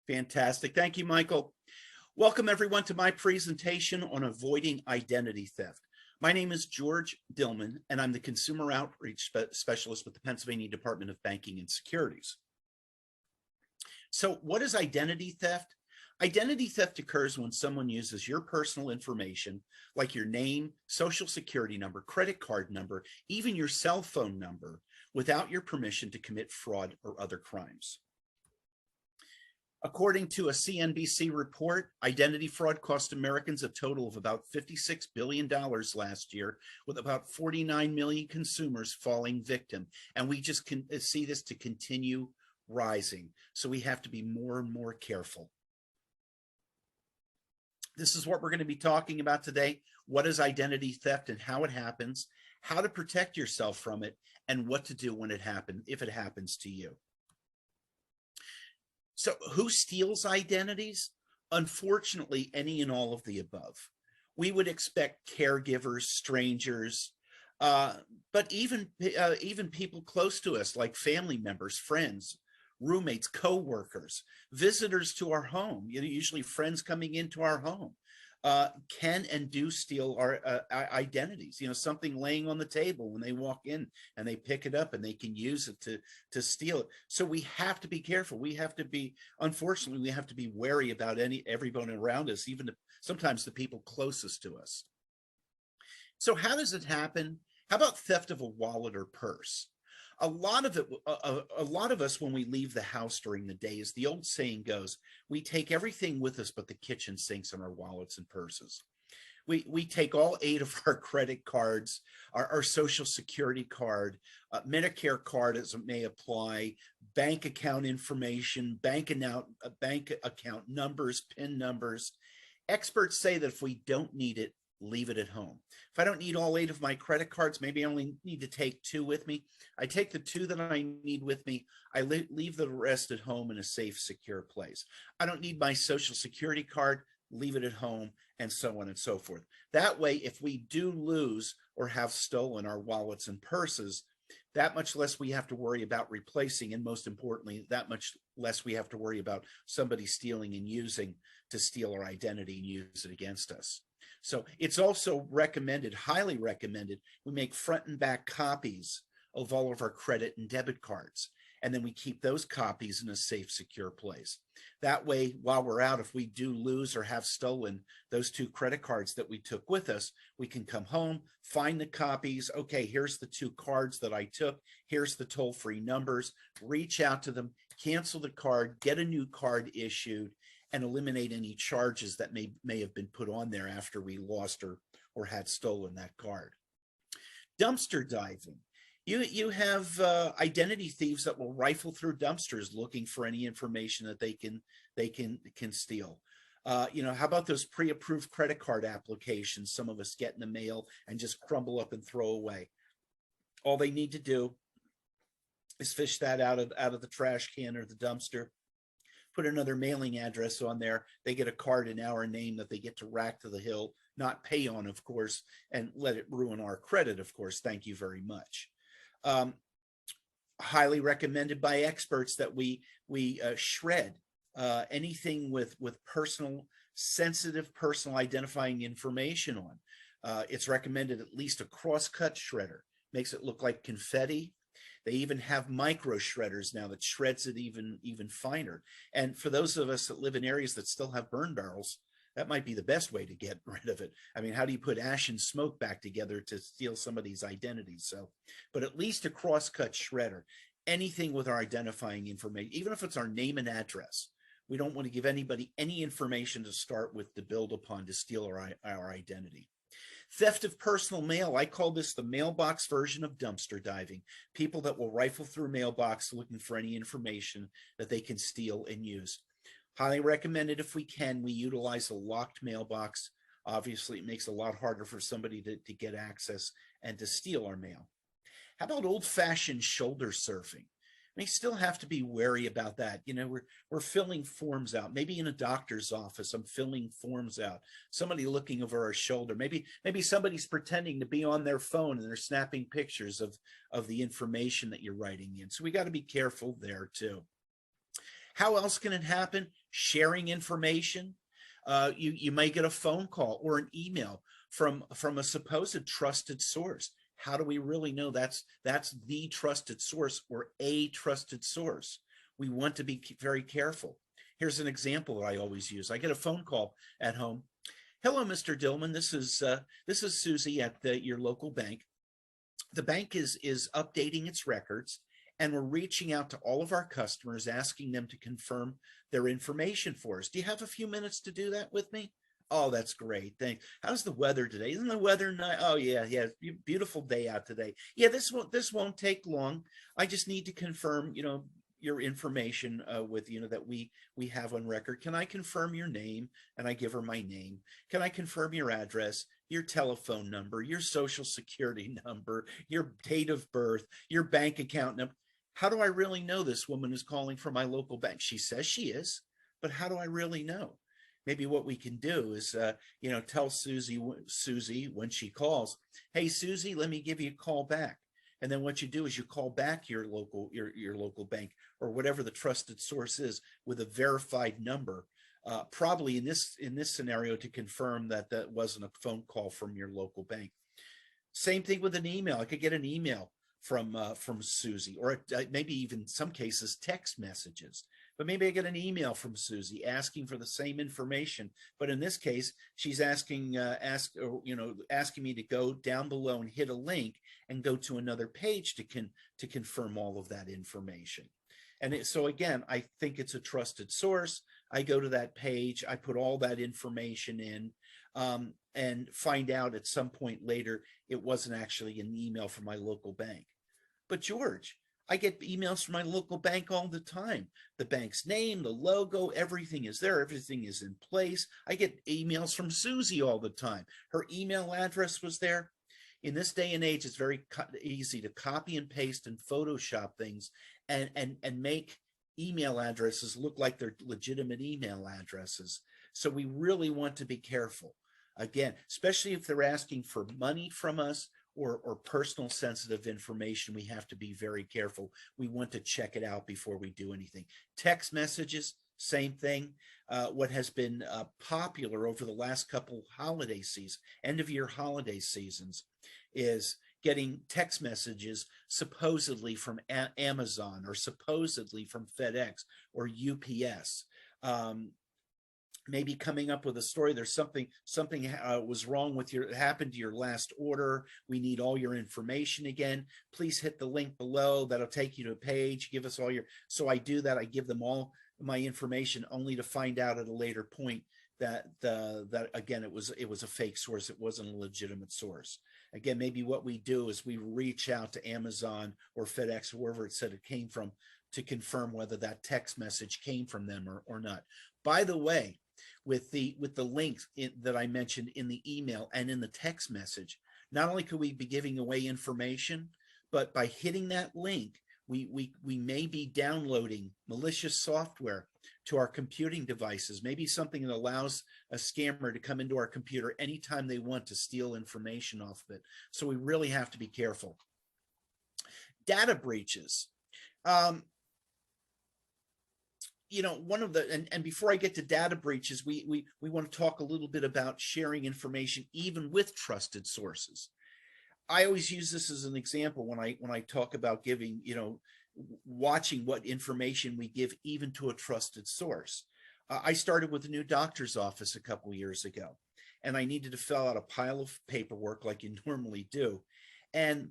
Fantastic. Thank you, Michael. Welcome, everyone, to my presentation on avoiding identity theft. My name is George Dillman, and I'm the Consumer Outreach Specialist with the Pennsylvania Department of Banking and Securities. So what is identity theft? Identity theft occurs when someone uses your personal information, like your name, social security number, credit card number, even your cell phone number, without your permission to commit fraud or other crimes. According to a CNBC report, identity fraud cost Americans a total of about $56 billion last year, with about 49 million consumers falling victim. And we just can see this to continue rising. So we have to be more and more careful. This is what we're going to be talking about today. What is identity theft and how it happens, how to protect yourself from it, and what to do when it happens, if it happens to you. So who steals identities? Unfortunately, any and all of the above. We would expect caregivers, strangers, but even people close to us, like family members, friends, roommates, co-workers, visitors to our home, usually friends coming into our home, can and do steal our identities. Something laying on the table when they walk in and they pick it up and they can use it to steal it. So we have to be careful. We have to be, unfortunately, we have to be wary about everyone around us, even sometimes the people closest to us. So how does it happen? How about theft of a wallet or purse? A lot of us, when we leave the house during the day, as the old saying goes, we take everything with us but the kitchen sinks and our wallets and purses. We take all 8 of our credit cards, our social security card, Medicare card as it may apply, bank account information, bank account numbers, PIN numbers. Experts say that if we don't need it, leave it at home. If I don't need all 8 of my credit cards, maybe I only need to take 2 with me. I take the 2 that I need with me. I leave the rest at home in a safe, secure place. I don't need my social security card, leave it at home, and so on and so forth. That way, if we do lose or have stolen our wallets and purses, that much less we have to worry about replacing, and most importantly, that much less we have to worry about somebody stealing and using to steal our identity and use it against us. So it's also recommended, highly recommended, we make front and back copies of all of our credit and debit cards. And then we keep those copies in a safe, secure place. That way, while we're out, if we do lose or have stolen those 2 credit cards that we took with us, we can come home, find the copies. Okay, here's the 2 cards that I took. Here's the toll-free numbers. Reach out to them, cancel the card, get a new card issued, and eliminate any charges that may have been put on there after we lost or had stolen that card. Dumpster diving. You have identity thieves that will rifle through dumpsters looking for any information that they can steal. How about those pre-approved credit card applications some of us get in the mail and just crumble up and throw away? All they need to do is fish that out of the trash can or the dumpster, put another mailing address on there. They get a card in our name that they get to rack to the hill, not pay on, of course, and let it ruin our credit, of course. Thank you very much. Highly recommended by experts that we shred anything with sensitive personal identifying information on. It's recommended at least a crosscut shredder. Makes it look like confetti. They even have micro shredders now that shreds it even finer. And for those of us that live in areas that still have burn barrels, that might be the best way to get rid of it. I mean, how do you put ash and smoke back together to steal somebody's identity? So, but at least a crosscut shredder, anything with our identifying information, even if it's our name and address. We don't want to give anybody any information to start with to build upon to steal our identity. Theft of personal mail. I call this the mailbox version of dumpster diving. People that will rifle through mailbox looking for any information that they can steal and use. Highly recommended if we can, we utilize a locked mailbox. Obviously, it makes it a lot harder for somebody to get access and to steal our mail. How about old-fashioned shoulder surfing? We still have to be wary about that. We're filling forms out. Maybe in a doctor's office, I'm filling forms out. Somebody looking over our shoulder. Maybe somebody's pretending to be on their phone and they're snapping pictures of the information that you're writing in. So we got to be careful there too. How else can it happen? sharing information. You may get a phone call or an email from a supposed trusted source. How do we really know that's the trusted source or a trusted source? We want to be very careful. Here's an example that I always use. I get a phone call at home. Hello, Mr. Dillman. This is Susie at your local bank. The bank is updating its records, and we're reaching out to all of our customers, asking them to confirm their information for us. Do you have a few minutes to do that with me? Oh, that's great. Thanks. How's the weather today? Isn't the weather nice? Oh yeah, beautiful day out today. Yeah, this won't take long. I just need to confirm, your information with that we have on record. Can I confirm your name? And I give her my name. Can I confirm your address, your telephone number, your social security number, your date of birth, your bank account number? How do I really know this woman is calling from my local bank? She says she is, but how do I really know? Maybe what we can do is, tell Susie when she calls, hey, Susie, let me give you a call back. And then what you do is you call back your local bank or whatever the trusted source is with a verified number, probably in this scenario to confirm that that wasn't a phone call from your local bank. Same thing with an email. I could get an email from Susie, or maybe even in some cases text messages. But maybe I get an email from Susie asking for the same information. But in this case, she's asking me to go down below and hit a link and go to another page to confirm all of that information. And so again, I think it's a trusted source. I go to that page, I put all that information in, and find out at some point later it wasn't actually an email from my local bank. But George, I get emails from my local bank all the time. The bank's name, the logo, everything is there. Everything is in place. I get emails from Susie all the time. Her email address was there. In this day and age, it's very easy to copy and paste and Photoshop things and make email addresses look like they're legitimate email addresses. So we really want to be careful. Again, especially if they're asking for money from us, or personal sensitive information, we have to be very careful. We want to check it out before we do anything. Text messages, same thing. What has been popular over the last couple holiday seasons, end of year holiday seasons, is getting text messages supposedly from Amazon or supposedly from FedEx or UPS. Maybe coming up with a story. There's something was wrong with happened to your last order. We need all your information again. Please hit the link below. That'll take you to a page. Give us all your. So I do that. I give them all my information, only to find out at a later point that again it was a fake source. It wasn't a legitimate source. Again, maybe what we do is we reach out to Amazon or FedEx or wherever it said it came from to confirm whether that text message came from them or not. By the way, with the links that I mentioned in the email and in the text message, not only could we be giving away information, but by hitting that link, we may be downloading malicious software to our computing devices, maybe something that allows a scammer to come into our computer anytime they want to steal information off of it. So we really have to be careful. Data breaches. One of the, and before I get to data breaches, we want to talk a little bit about sharing information even with trusted sources. I always use this as an example when I talk about giving, watching what information we give even to a trusted source. I started with a new doctor's office a couple of years ago, and I needed to fill out a pile of paperwork like you normally do. And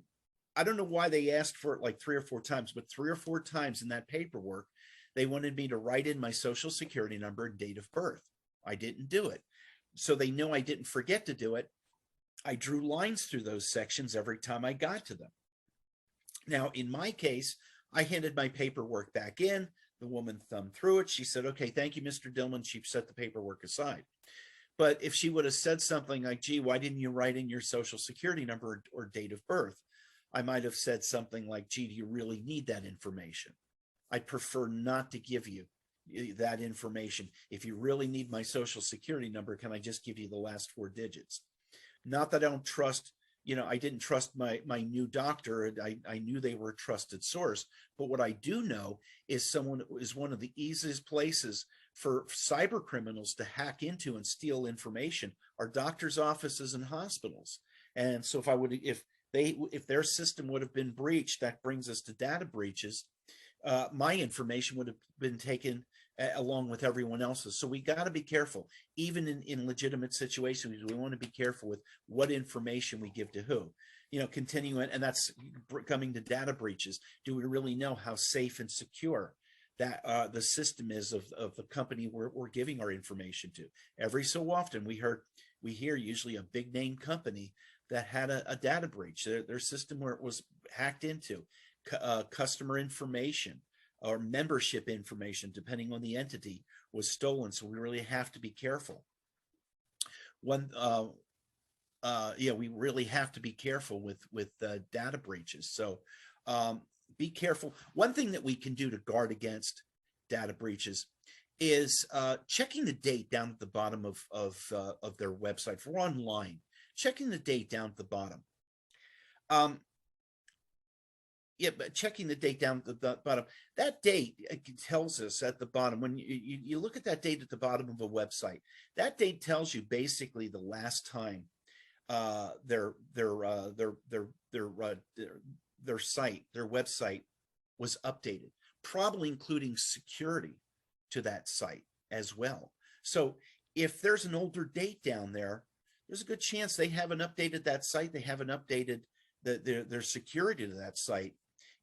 I don't know why they asked for it like 3 or 4 times, but 3 or 4 times in that paperwork, they wanted me to write in my social security number and date of birth. I didn't do it. So they know I didn't forget to do it. I drew lines through those sections every time I got to them. Now, in my case, I handed my paperwork back in. The woman thumbed through it. She said, okay, thank you, Mr. Dillman. She set the paperwork aside. But if she would have said something like, gee, why didn't you write in your social security number or date of birth? I might have said something like, gee, do you really need that information? I prefer not to give you that information. If you really need my social security number, can I just give you the last 4 digits? Not that I don't trust, I didn't trust my new doctor. I knew they were a trusted source. But what I do know is someone is one of the easiest places for cyber criminals to hack into and steal information are doctors' offices and hospitals. And so if their system would have been breached, that brings us to data breaches. My information would have been taken along with everyone else's. So we got to be careful, even in legitimate situations. We want to be careful with what information we give to who. Continuing, and that's coming to data breaches. Do we really know how safe and secure that the system is of the company we're giving our information to? Every so often we hear usually a big name company that had a data breach. Their system where it was hacked into, customer information or membership information, depending on the entity, was stolen. So we really have to be careful. We really have to be careful with data breaches. So be careful. One thing that we can do to guard against data breaches is checking the date down at the bottom of their website. If we're online, checking the date down at the bottom. But checking the date down at the bottom, that date tells us at the bottom, when you look at that date at the bottom of a website, that date tells you basically the last time their website was updated, probably including security to that site as well. So if there's an older date down there, there's a good chance they haven't updated that site. They haven't updated their security to that site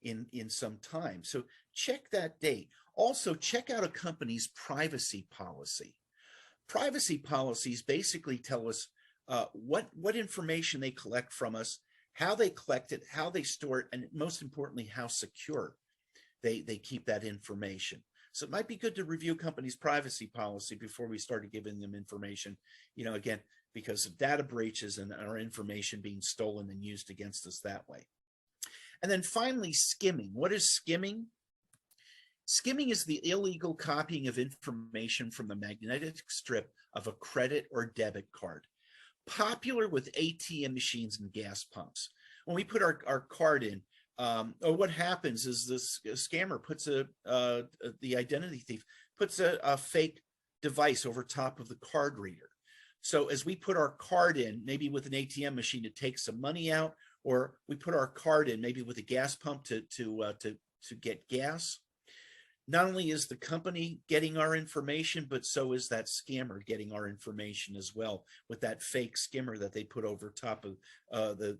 in some time. So check that date. Also, check out a company's privacy policy. Privacy policies basically tell us what information they collect from us, how they collect it, how they store it, and most importantly, how secure they keep that information. So it might be good to review companies' privacy policy before we started giving them information, again, because of data breaches and our information being stolen and used against us that way. And then finally, skimming. What is skimming? Skimming is the illegal copying of information from the magnetic strip of a credit or debit card, popular with ATM machines and gas pumps. When we put our card in, or what happens is this scammer puts the identity thief puts a fake device over top of the card reader. So as we put our card in, maybe with an ATM machine to take some money out, or we put our card in maybe with a gas pump to get gas, not only is the company getting our information, but so is that scammer getting our information as well with that fake skimmer that they put over top of the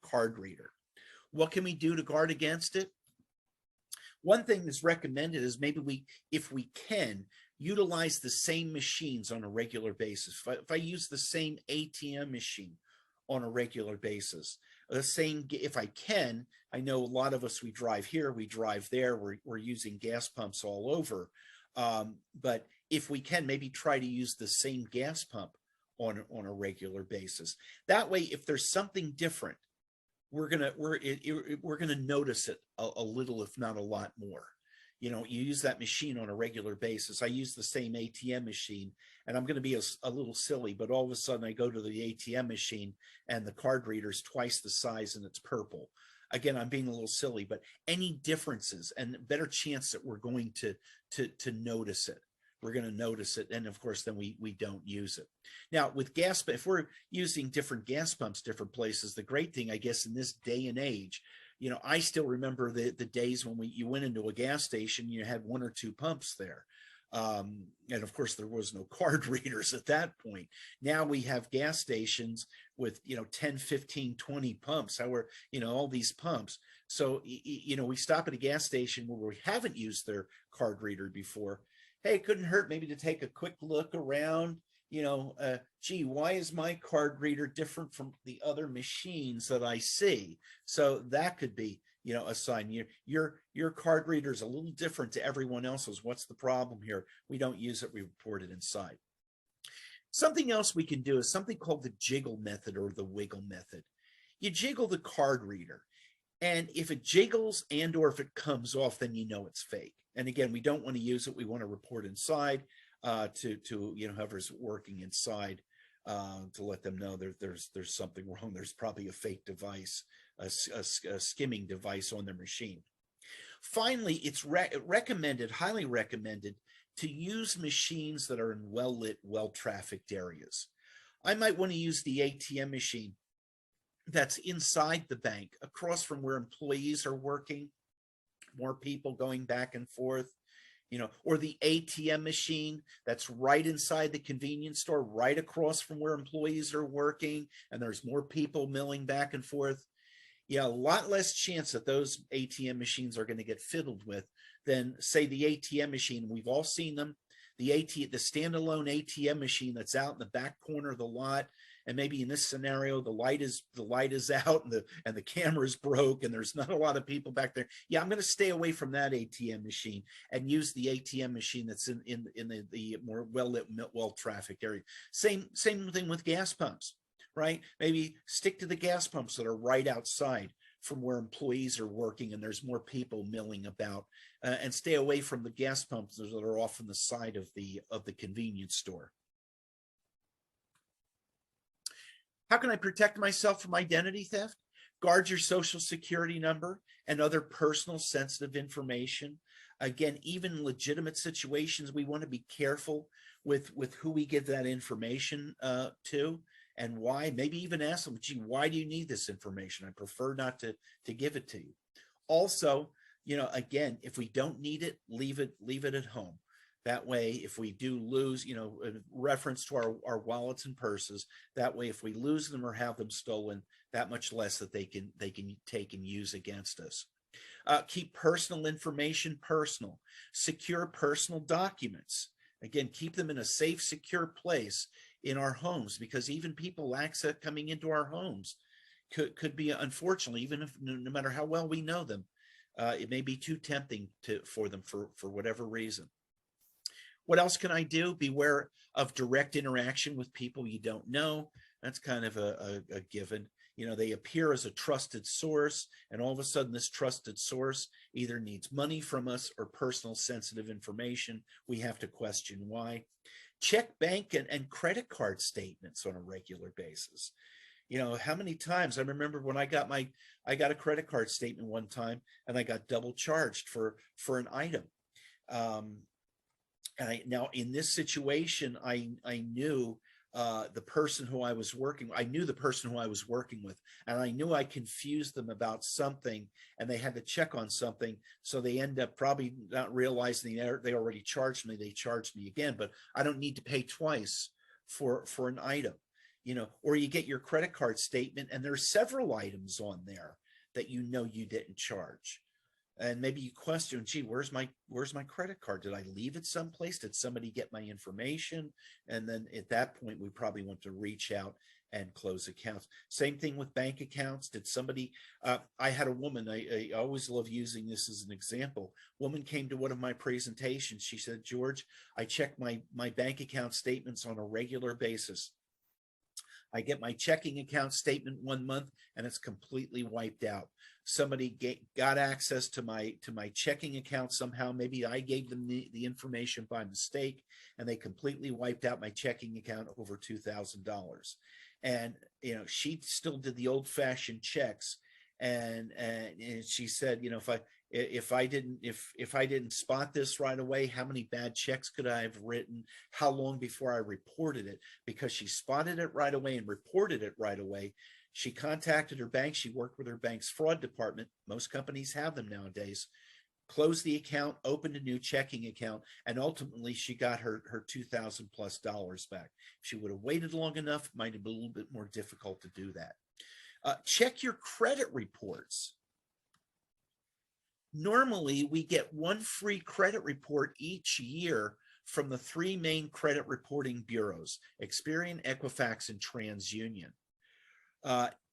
card reader. What can we do to guard against it? One thing that's recommended is maybe if we can, utilize the same machines on a regular basis. If I use the same ATM machine on a regular basis, if I can, I know a lot of us, we drive here, we drive there, we're using gas pumps all over. But if we can, maybe try to use the same gas pump on a regular basis. That way, if there's something different, we're gonna notice it a little, if not a lot more. You use that machine on a regular basis. I use the same ATM machine, and I'm going to be a little silly, but all of a sudden I go to the ATM machine and the card reader is twice the size and it's purple. Again, I'm being a little silly, but any differences and better chance that we're going to notice it. We're going to notice it, and of course, then we don't use it. Now, with gas, if we're using different gas pumps, different places, the great thing, I guess, in this day and age, I still remember the days when you went into a gas station, you had one or two pumps there. And of course, there was no card readers at that point. Now we have gas stations with, 10, 15, 20 pumps, all these pumps. So, we stop at a gas station where we haven't used their card reader before. Hey, it couldn't hurt maybe to take a quick look around, gee, why is my card reader different from the other machines that I see? So that could be, a sign. Your card reader is a little different to everyone else's. What's the problem here? We don't use it. We report it inside. Something else we can do is something called the jiggle method or the wiggle method. You jiggle the card reader, and if it jiggles or if it comes off, then it's fake. And again, we don't want to use it. We want to report inside to whoever's working inside to let them know there's something wrong. There's probably a fake device, a skimming device on their machine. Finally, it's recommended, highly recommended, to use machines that are in well-lit, well-trafficked areas. I might want to use the ATM machine that's inside the bank, across from where employees are working, more people going back and forth, or the ATM machine that's right inside the convenience store, right across from where employees are working, and there's more people milling back and forth. Yeah, a lot less chance that those ATM machines are going to get fiddled with than, say, the ATM machine. We've all seen them. The standalone ATM machine that's out in the back corner of the lot, and maybe in this scenario the light is out, and the camera's broke, and there's not a lot of people back there. Yeah, I'm going to stay away from that ATM machine and use the ATM machine that's in the more well-lit, well-trafficked area. Same thing with gas pumps. Right? Maybe stick to the gas pumps that are right outside from where employees are working and there's more people milling about, and stay away from the gas pumps that are off on the side of the convenience store. How can I protect myself from identity theft? Guard your social security number and other personal sensitive information. Again, even legitimate situations, we want to be careful with who we give that information to. And why. Maybe even ask them, gee, why do you need this information? I prefer not to give it to you. Also, again, if we don't need it, leave it at home. That way, if we do lose, reference to our wallets and purses, that way, if we lose them or have them stolen, that much less that they can take and use against us. Keep personal information personal. Secure personal documents. Again, keep them in a safe, secure place in our homes, because even people access coming into our homes could be, unfortunately, even if no matter how well we know them, it may be too tempting for them for whatever reason. What else can I do? Beware of direct interaction with people you don't know. That's kind of a given. They appear as a trusted source, and all of a sudden this trusted source either needs money from us or personal sensitive information. We have to question why. Check bank and credit card statements on a regular basis. How many times I remember when I got a credit card statement one time, and I got double charged for an item. And now in this situation, I knew the person who I was working with, and I knew I confused them about something, and they had to check on something. So they end up probably not realizing they already charged me. They charged me again, but I don't need to pay twice for an item, or you get your credit card statement and there's several items on there that you didn't charge. And maybe you question, gee, where's my credit card? Did I leave it someplace? Did somebody get my information? And then at that point, we probably want to reach out and close accounts. Same thing with bank accounts. Did somebody, I had a woman, I always love using this as an example. Woman came to one of my presentations. She said, George, I check my bank account statements on a regular basis. I get my checking account statement one month and it's completely wiped out. Somebody got access to my checking account somehow. Maybe I gave them the information by mistake, and they completely wiped out my checking account over $2,000. And she still did the old-fashioned checks, and she said, if I didn't spot this right away, how many bad checks could I have written? How long before I reported it? Because she spotted it right away and reported it right away. She contacted her bank. She worked with her bank's fraud department. Most companies have them nowadays. Closed the account, opened a new checking account, and ultimately she got her $2,000+ back. If she would have waited long enough, it might have been a little bit more difficult to do that. Check your credit reports. Normally, we get one free credit report each year from the three main credit reporting bureaus, Experian, Equifax, and TransUnion.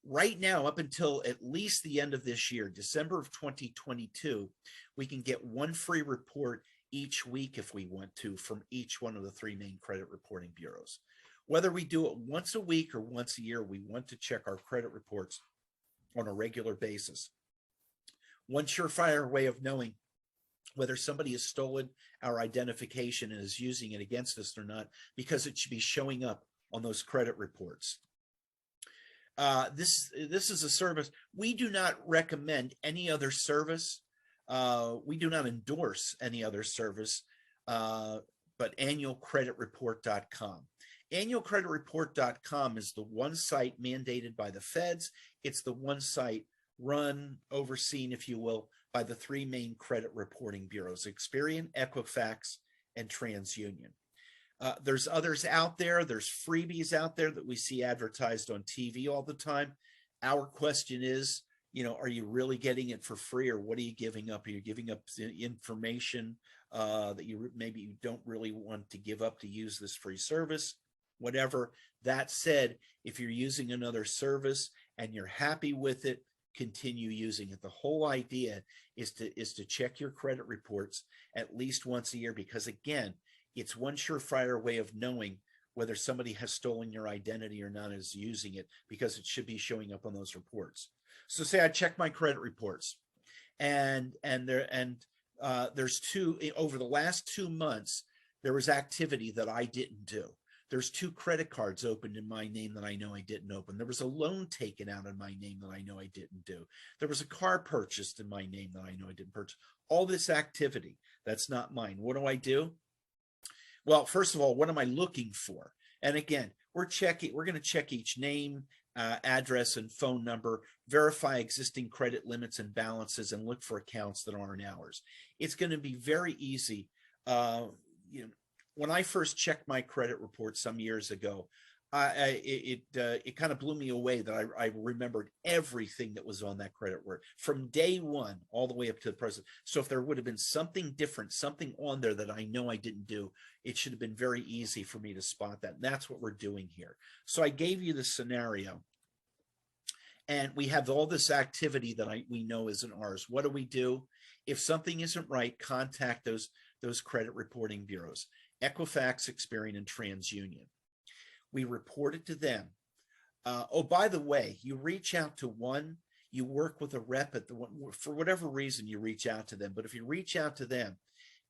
Right now, up until at least the end of this year, December of 2022, we can get one free report each week if we want to from each one of the three main credit reporting bureaus. Whether we do it once a week or once a year, we want to check our credit reports on a regular basis. One surefire way of knowing whether somebody has stolen our identification and is using it against us or not, because it should be showing up on those credit reports. This is a service. We do not recommend any other service. We do not endorse any other service but annualcreditreport.com. Annualcreditreport.com is the one site mandated by the feds. It's the one site run, overseen, if you will, by the three main credit reporting bureaus, Experian, Equifax, and TransUnion. There's others out there. There's freebies out there that we see advertised on TV all the time. Our question is, are you really getting it for free, or what are you giving up? Are you giving up information that maybe you don't really want to give up to use this free service? Whatever. That said, if you're using another service and you're happy with it, continue using it. The whole idea is to check your credit reports at least once a year, because again, it's one surefire way of knowing whether somebody has stolen your identity or not, is using it, because it should be showing up on those reports. So say I check my credit reports, and there's over the last 2 months, there was activity that I didn't do. There's 2 credit cards opened in my name that I know I didn't open. There was a loan taken out in my name that I know I didn't do. There was a car purchased in my name that I know I didn't purchase. All this activity, that's not mine. What do? Well, first of all, what am I looking for? And again, we're going to check each name, address, and phone number, verify existing credit limits and balances, and look for accounts that aren't ours. It's going to be very easy. When I first checked my credit report some years ago, it kind of blew me away that I remembered everything that was on that credit report from day one all the way up to the present. So if there would have been something different, something on there that I know I didn't do, it should have been very easy for me to spot that. And that's what we're doing here. So I gave you the scenario, and we have all this activity that we know isn't ours. What do? If something isn't right, contact those credit reporting bureaus, Equifax, Experian, and TransUnion. We report it to them. By the way, you reach out to one, you work with a rep at the one, for whatever reason you reach out to them. But if you reach out to them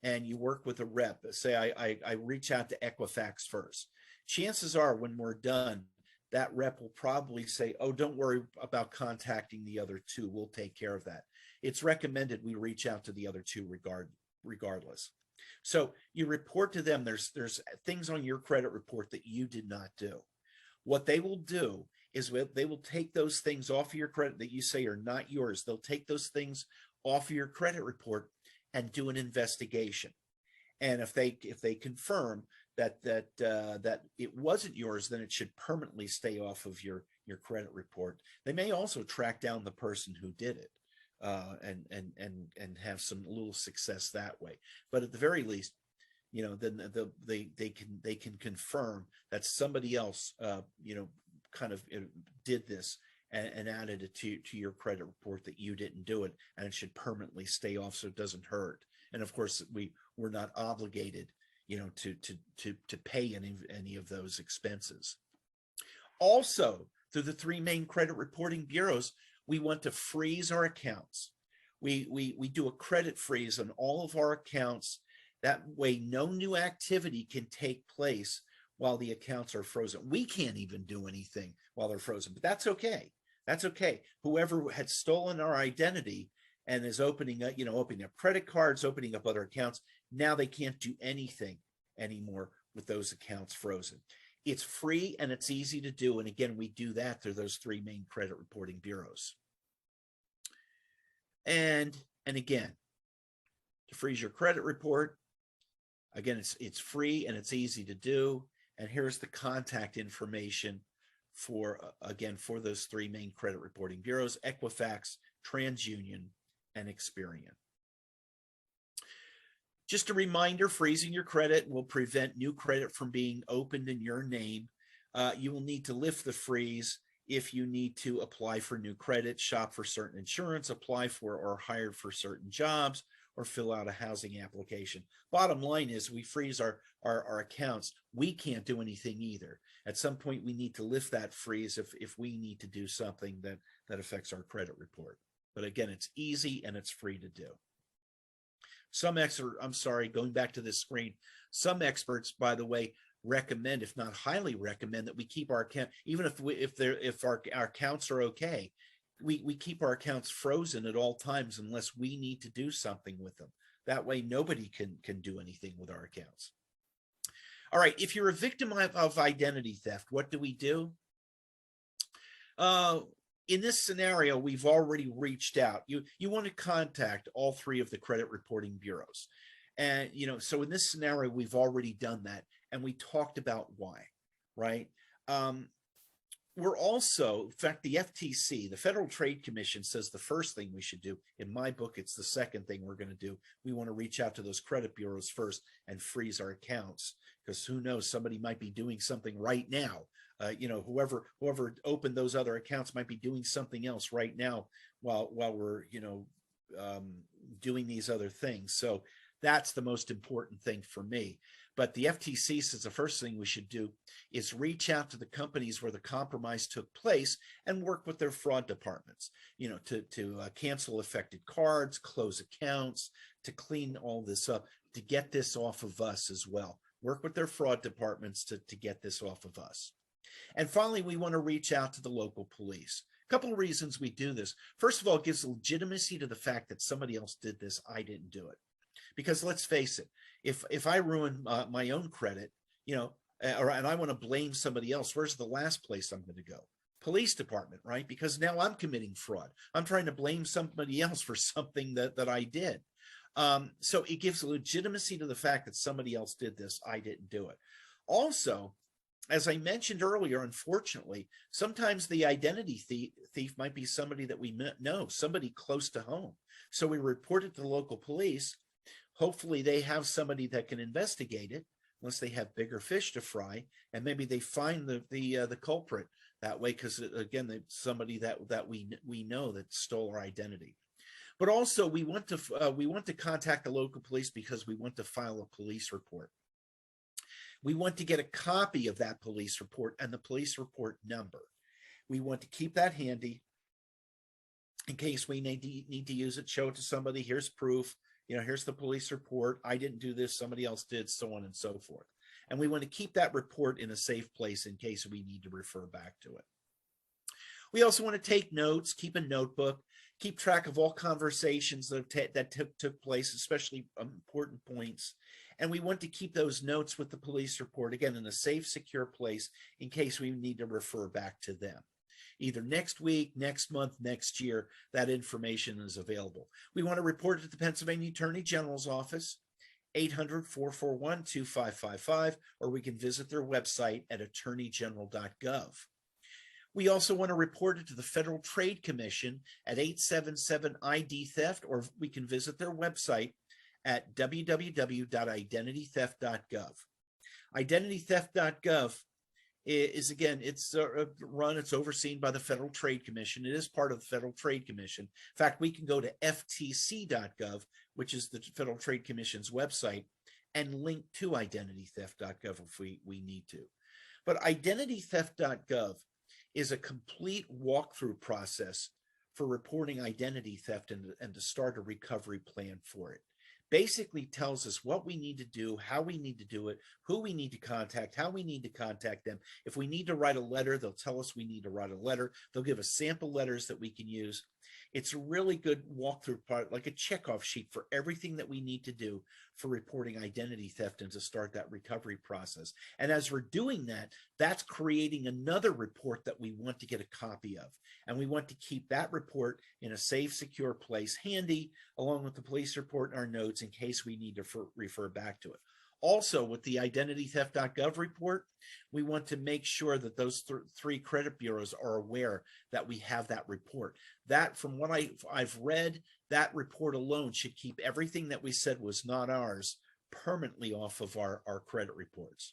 and you work with a rep, say I reach out to Equifax first, chances are when we're done, that rep will probably say, oh, don't worry about contacting the other 2. We'll take care of that. It's recommended we reach out to the other 2 regardless. So you report to them, there's things on your credit report that you did not do. What they will do is they will take those things off of your credit that you say are not yours. They'll take those things off of your credit report and do an investigation. And if they confirm that it wasn't yours, then it should permanently stay off of your credit report. They may also track down the person who did it. And have some little success that way. But at the very least, then they can confirm that somebody else, kind of did this and added it to your credit report, that you didn't do it, and it should permanently stay off so it doesn't hurt. And of course, we're not obligated, to pay any of those expenses. Also, through the 3 main credit reporting bureaus, we want to freeze our accounts. We do a credit freeze on all of our accounts. That way, no new activity can take place while the accounts are frozen. We can't even do anything while they're frozen, but that's okay. That's okay. Whoever had stolen our identity and is opening up credit cards, opening up other accounts, now they can't do anything anymore with those accounts frozen. It's free and it's easy to do. And again, we do that through those 3 main credit reporting bureaus. And again, to freeze your credit report, again, it's free and it's easy to do. And here's the contact information for those 3 main credit reporting bureaus: Equifax, TransUnion, and Experian. Just a reminder, freezing your credit will prevent new credit from being opened in your name. You will need to lift the freeze if you need to apply for new credit, shop for certain insurance, apply for or hire for certain jobs, or fill out a housing application. Bottom line is, we freeze our accounts. We can't do anything either. At some point, we need to lift that freeze if we need to do something that affects our credit report. But again, it's easy and it's free to do. Going back to this screen, some experts, by the way, recommend, if not highly recommend, that we keep our account, even if our accounts are okay, we keep our accounts frozen at all times unless we need to do something with them. That way, nobody can do anything with our accounts. All right, if you're a victim of identity theft, what do we do? In this scenario, we've already reached out. You want to contact all three of the credit reporting bureaus. And, so in this scenario, we've already done that. And we talked about why, right? We're also, in fact, the FTC, the Federal Trade Commission, says the first thing we should do. In my book, it's the second thing we're going to do. We want to reach out to those credit bureaus first and freeze our accounts, because who knows, somebody might be doing something right now. Whoever opened those other accounts might be doing something else right now while we're doing these other things. So that's the most important thing for me. But the FTC says the first thing we should do is reach out to the companies where the compromise took place and work with their fraud departments, to cancel affected cards, close accounts, to clean all this up, to get this off of us as well. Work with their fraud departments to get this off of us. And finally, we want to reach out to the local police. A couple of reasons we do this. First of all, it gives legitimacy to the fact that somebody else did this. I didn't do it. Because let's face it, if I ruin my own credit, and I want to blame somebody else, where's the last place I'm going to go? Police department, right? Because now I'm committing fraud. I'm trying to blame somebody else for something that I did. So it gives legitimacy to the fact that somebody else did this. I didn't do it. Also, as I mentioned earlier, unfortunately, sometimes the identity thief might be somebody that we know, somebody close to home. So we report it to the local police. Hopefully they have somebody that can investigate it, unless they have bigger fish to fry, and maybe they find the culprit that way, because again, somebody that we know that stole our identity. But also we want to contact the local police because we want to file a police report. We want to get a copy of that police report and the police report number. We want to keep that handy in case we need to use it, show it to somebody. Here's proof. Here's the police report. I didn't do this. Somebody else did, so on and so forth. And we want to keep that report in a safe place in case we need to refer back to it. We also want to take notes, keep a notebook, keep track of all conversations that took place, especially important points. And we want to keep those notes with the police report, again, in a safe, secure place in case we need to refer back to them. Either next week, next month, next year, that information is available. We want to report it to the Pennsylvania Attorney General's office, 800-441-2555, or we can visit their website at attorneygeneral.gov. We also want to report it to the Federal Trade Commission at 877-ID-THEFT, or we can visit their website at www.identitytheft.gov. Identitytheft.gov is, again, it's overseen by the Federal Trade Commission. It is part of the Federal Trade Commission. In fact, we can go to ftc.gov, which is the Federal Trade Commission's website, and link to identitytheft.gov if we need to. But identitytheft.gov is a complete walkthrough process for reporting identity theft and to start a recovery plan for it. Basically tells us what we need to do, how we need to do it, who we need to contact, how we need to contact them. If we need to write a letter, they'll tell us we need to write a letter. They'll give us sample letters that we can use. It's a really good walkthrough part, like a checkoff sheet for everything that we need to do for reporting identity theft and to start that recovery process. And as we're doing that, that's creating another report that we want to get a copy of. And we want to keep that report in a safe, secure place, handy, along with the police report and our notes in case we need to refer back to it. Also, with the identitytheft.gov report, we want to make sure that those three credit bureaus are aware that we have that report. That, from what I've read, that report alone should keep everything that we said was not ours permanently off of our credit reports.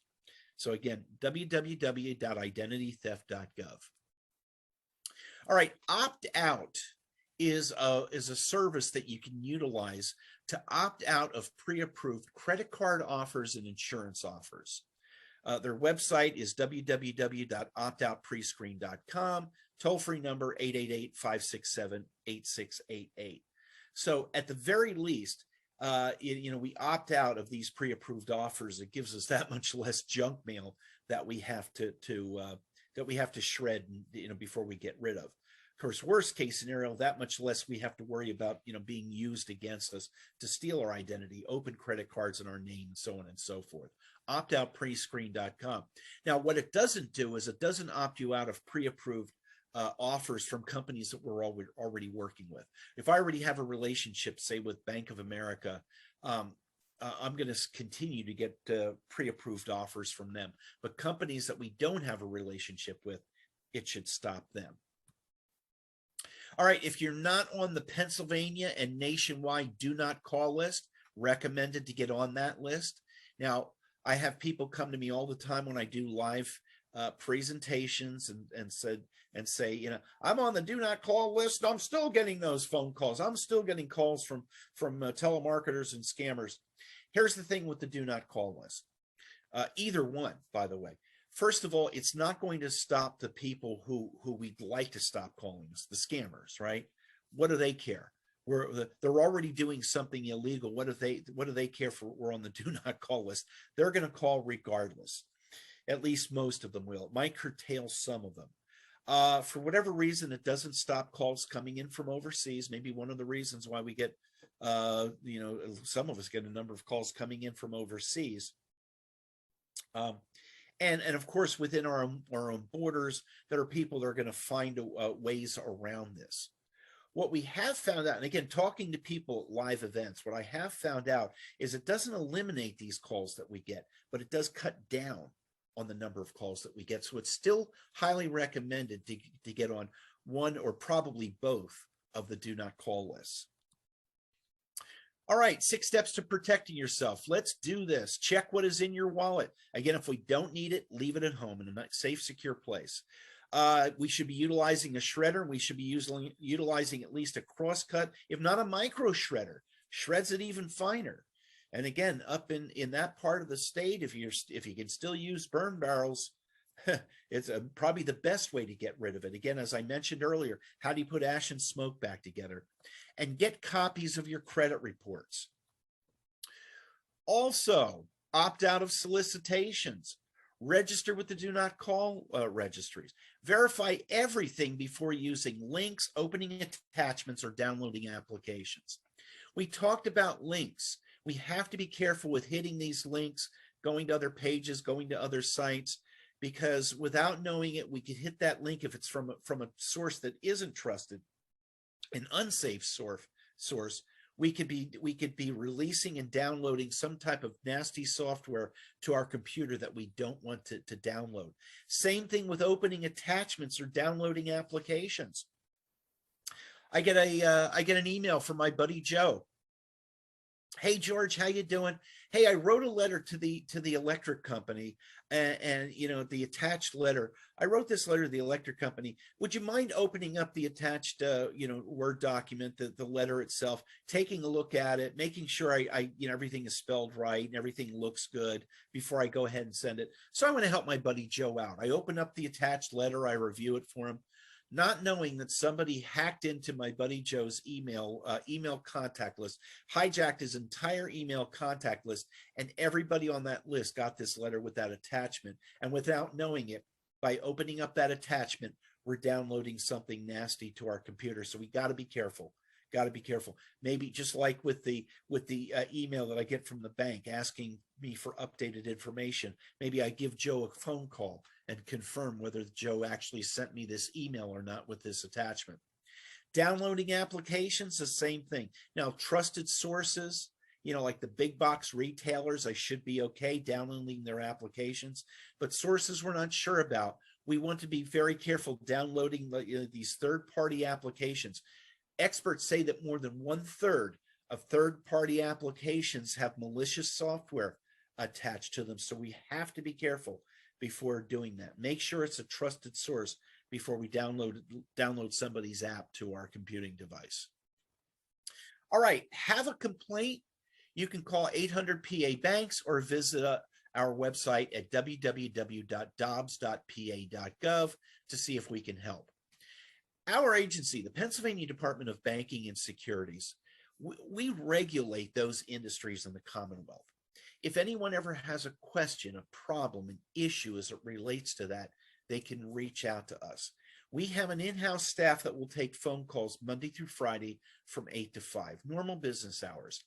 So again, www.identitytheft.gov. All right, opt-out is a service that you can utilize to opt out of pre-approved credit card offers and insurance offers. Their website is www.optoutprescreen.com, toll-free number 888-567-8688. So at the very least, we opt out of these pre-approved offers. It gives us that much less junk mail that we have to shred, before we get rid of. course, worst case scenario, that much less we have to worry about, being used against us to steal our identity, open credit cards in our name, and so on and so forth. Optoutprescreen.com. Now, what it doesn't do is it doesn't opt you out of pre-approved offers from companies that we're already working with. If I already have a relationship, say with Bank of America, I'm going to continue to get pre-approved offers from them. But companies that we don't have a relationship with, it should stop them. All right, if you're not on the Pennsylvania and nationwide do not call list, recommended to get on that list. Now, I have people come to me all the time when I do live presentations and say, I'm on the do not call list. I'm still getting those phone calls. I'm still getting calls from telemarketers and scammers. Here's the thing with the do not call list. Either one, by the way. First of all, it's not going to stop the people who we'd like to stop calling us, the scammers, right? What do they care? They're already doing something illegal. What do they care for? We're on the do not call list. They're going to call regardless. At least most of them will. It might curtail some of them. For whatever reason, it doesn't stop calls coming in from overseas. Maybe one of the reasons why we get, some of us get a number of calls coming in from overseas. And of course, within our own borders, there are people that are going to find ways around this. What we have found out, and again, talking to people at live events, what I have found out is it doesn't eliminate these calls that we get, but it does cut down on the number of calls that we get. So it's still highly recommended to get on one or probably both of the do not call lists. All right, 6 steps to protecting yourself. Let's do this. Check what is in your wallet. Again, if we don't need it, leave it at home in a safe, secure place. We should be utilizing a shredder. We should be utilizing at least a crosscut, if not a micro shredder. Shreds it even finer. And again, up in that part of the state, if you can still use burn barrels, it's probably the best way to get rid of it. Again, as I mentioned earlier, how do you put ash and smoke back together? And get copies of your credit reports. Also, opt out of solicitations. Register with the do not call registries. Verify everything before using links, opening attachments, or downloading applications. We talked about links. We have to be careful with hitting these links, going to other pages, going to other sites, because without knowing it, we could hit that link if it's from a source that isn't trusted, an unsafe source. We could be releasing and downloading some type of nasty software to our computer that we don't want to download. Same thing with opening attachments or downloading applications. I get an email from my buddy Joe. Hey George, how you doing? Hey, I wrote a letter to the electric company, and the attached letter. I wrote this letter to the electric company. Would you mind opening up the attached Word document, the letter itself, taking a look at it, making sure I everything is spelled right and everything looks good before I go ahead and send it. So I want to help my buddy Joe out. I open up the attached letter, I review it for him, not knowing that somebody hacked into my buddy Joe's email contact list, hijacked his entire email contact list, and everybody on that list got this letter with that attachment. And without knowing it, by opening up that attachment, we're downloading something nasty to our computer. So we got to be careful. Got to be careful. Maybe just like with the email that I get from the bank asking me for updated information, maybe I give Joe a phone call and confirm whether Joe actually sent me this email or not with this attachment. Downloading applications, the same thing. Now, trusted sources, like the big box retailers, I should be okay downloading their applications. But sources we're not sure about, we want to be very careful downloading these third-party applications. Experts say that more than 1/3 of third-party applications have malicious software attached to them. So we have to be careful before doing that. Make sure it's a trusted source before we download somebody's app to our computing device. All right, have a complaint? You can call 800-PA-BANKS or visit our website at www.dobbs.pa.gov to see if we can help. Our agency, the Pennsylvania Department of Banking and Securities, we regulate those industries in the Commonwealth. If anyone ever has a question, a problem, an issue as it relates to that, they can reach out to us. We have an in-house staff that will take phone calls Monday through Friday from 8 to 5, normal business hours.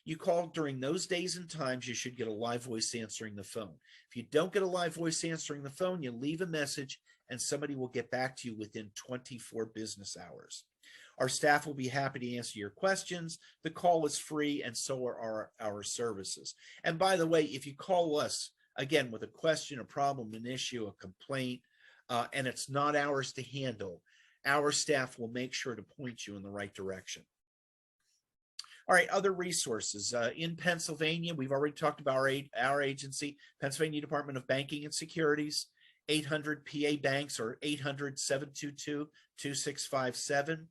You call during those days and times, you should get a live voice answering the phone. If you don't get a live voice answering the phone, you leave a message and somebody will get back to you within 24 business hours. Our staff will be happy to answer your questions. The call is free, and so are our services. And by the way, if you call us, again, with a question, a problem, an issue, a complaint, and it's not ours to handle, our staff will make sure to point you in the right direction. All right, other resources. In Pennsylvania, we've already talked about our agency, Pennsylvania Department of Banking and Securities, 800 PA Banks, or 800-722-2657.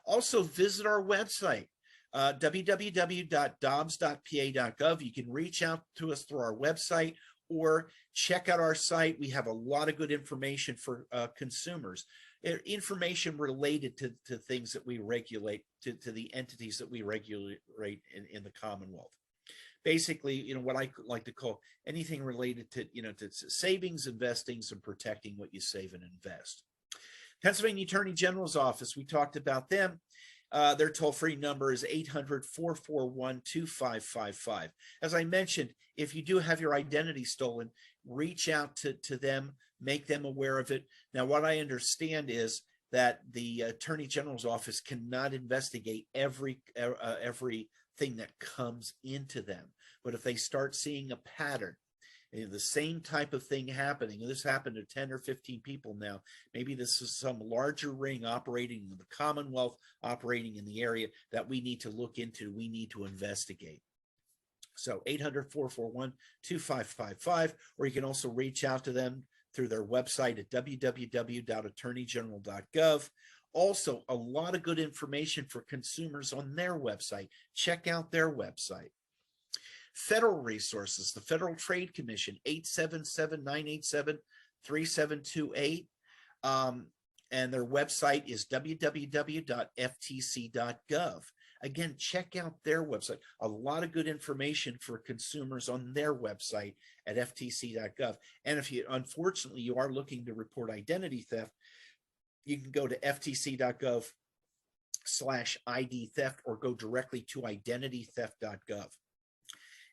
Also, visit our website, www.dobbs.pa.gov. You can reach out to us through our website or check out our site. We have a lot of good information for consumers, information related to things that we regulate, to the entities that we regulate in the Commonwealth. Basically, what I like to call anything related to, to savings, investings, and protecting what you save and invest. Pennsylvania Attorney General's Office, we talked about them. Their toll-free number is 800-441-2555. As I mentioned, if you do have your identity stolen, reach out to them, make them aware of it. Now, what I understand is that the Attorney General's Office cannot investigate everything that comes into them. But if they start seeing a pattern, the same type of thing happening, and this happened to 10 or 15 people now, maybe this is some larger ring operating in the Commonwealth, operating in the area that we need to look into, we need to investigate. So 800-441-2555, or you can also reach out to them through their website at www.attorneygeneral.gov. Also, a lot of good information for consumers on their website. Check out their website. Federal resources, the Federal Trade Commission, 877-987-3728. And their website is www.ftc.gov. Again, check out their website. A lot of good information for consumers on their website at ftc.gov. And if unfortunately, you are looking to report identity theft, you can go to ftc.gov/ID theft or go directly to identitytheft.gov.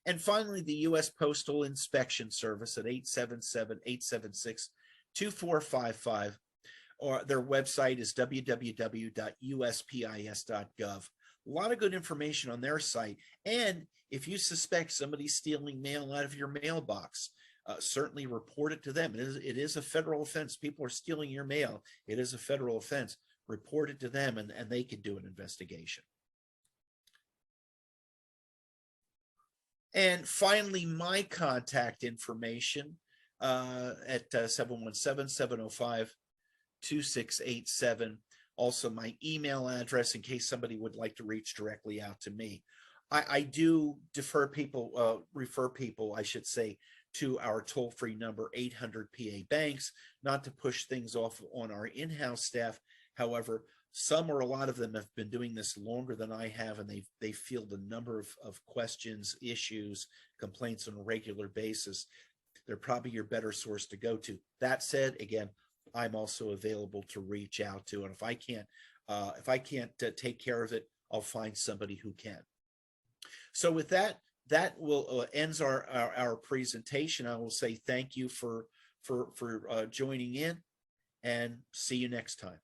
And finally, the U.S. Postal Inspection Service at 877-876-2455, or their website is www.uspis.gov. A lot of good information on their site. And if you suspect somebody stealing mail out of your mailbox, certainly report it to them. It is a federal offense. People are stealing your mail. It is a federal offense. Report it to them, and they can do an investigation. And finally, my contact information at 717-705-2687. Also, my email address in case somebody would like to reach directly out to me. I do refer people, I should say, to our toll-free number, 800 PA Banks, not to push things off on our in-house staff. However, some or a lot of them have been doing this longer than I have, and they field a number of questions, issues, complaints on a regular basis. They're probably your better source to go to. That said, again, I'm also available to reach out to, and if I can't take care of it, I'll find somebody who can. So with that will ends our presentation. I will say thank you for joining in, and see you next time.